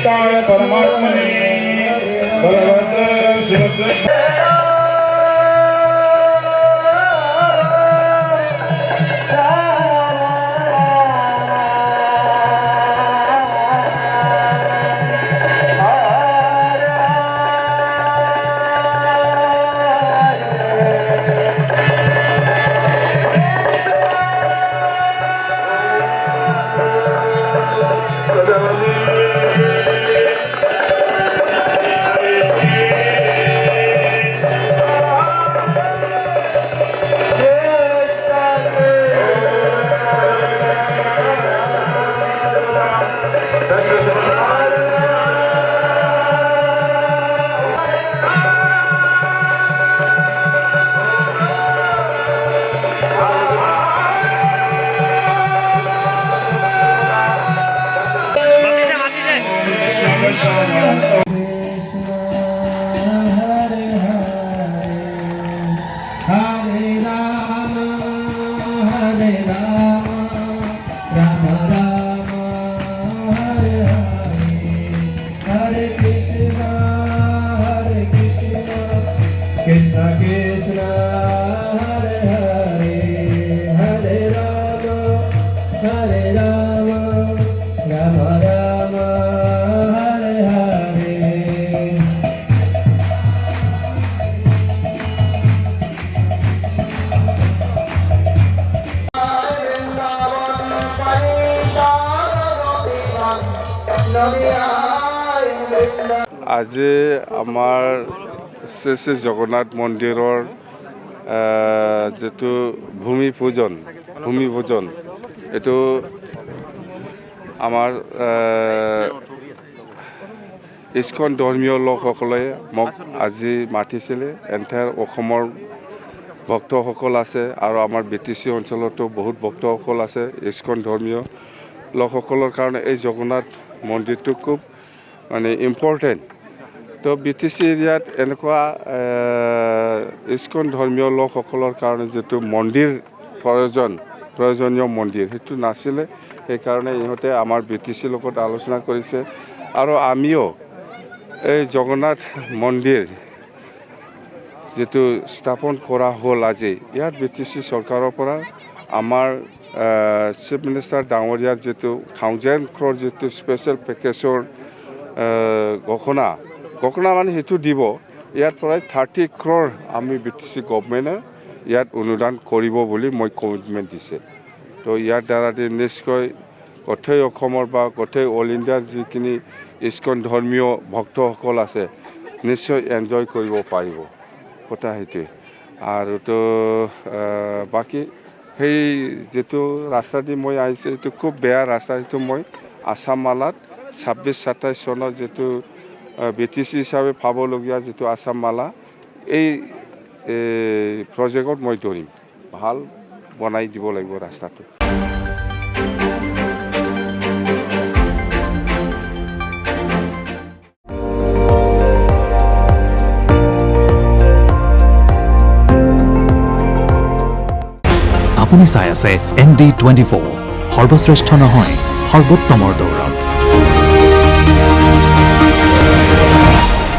गोविंदाय परमात्मने बलभद्र सुभद्र আজি আমাৰ শ্ৰী শ্ৰী জগন্নাথ মন্দিৰৰ যেটো ভূমি পূজন এইটো আমাৰ ইস্কন ধৰ্মীয় লোকসকলে মোক আজি মাতিছিলে। এণ্টায়াৰ অসমৰ ভক্তসকল আছে আৰু আমাৰ BTC অঞ্চলতো বহুত ভক্তসকল আছে। ইস্কন ধৰ্মীয় লোকসকলৰ কাৰণে এই জগন্নাথ মন্দিৰটো খুব মানে ইম্পৰ্টেণ্ট। তো BTC এৰিয়াত এনেকুৱা ইস্কন ধৰ্মীয় লোকসকলৰ কাৰণে যেটো মন্দিৰ প্ৰয়োজনীয় মন্দিৰ সেইটো নাছিলে। সেইকাৰণে ইহঁতে আমাৰ BTC লগত আলোচনা কৰিছে আৰু আমিও এই জগন্নাথ মন্দিৰ যেটো স্থাপন কৰা হ'ল আজি ইয়াত BTC চৰকাৰৰ পৰা আমাৰ চিফ মিনিষ্টাৰ ডাঙৰীয়াৰ যেটো 1000 crore যেটো স্পেচিয়েল পেকেজৰ ঘোষণা মানে সেইটো দিব। ইয়াৰ পৰাই 30 crore আমি BTC গভৰ্ণমেণ্টে ইয়াত অনুদান কৰিব বুলি মই কমিটমেণ্ট দিছে। তো ইয়াৰ দ্বাৰা নিশ্চয় গোটেই অসমৰ বা গোটেই অল ইণ্ডিয়াৰ যিখিনি ইস্কন ধৰ্মীয় ভক্তসকল আছে নিশ্চয় এনজয় কৰিব পাৰিব কথা সেইটোৱে। আৰু তো বাকী সেই যেটো ৰাস্তা দি মই আহিছে এইটো খুব বেয়া ৰাস্তা। সেইটো মই আছাম মালাত 26-27 চনত যেটো BTC হিচাপে পাবলগীয়া যেটো আছাম মালা এই প্ৰজেক্টত মই ধৰিম। ভাল বনাই দিব লাগিব ৰাস্তাটো। আপুনি চাই আছে ND24 সৰ্বশ্ৰেষ্ঠ নহয় সৰ্বোত্তমৰ দৌৰত।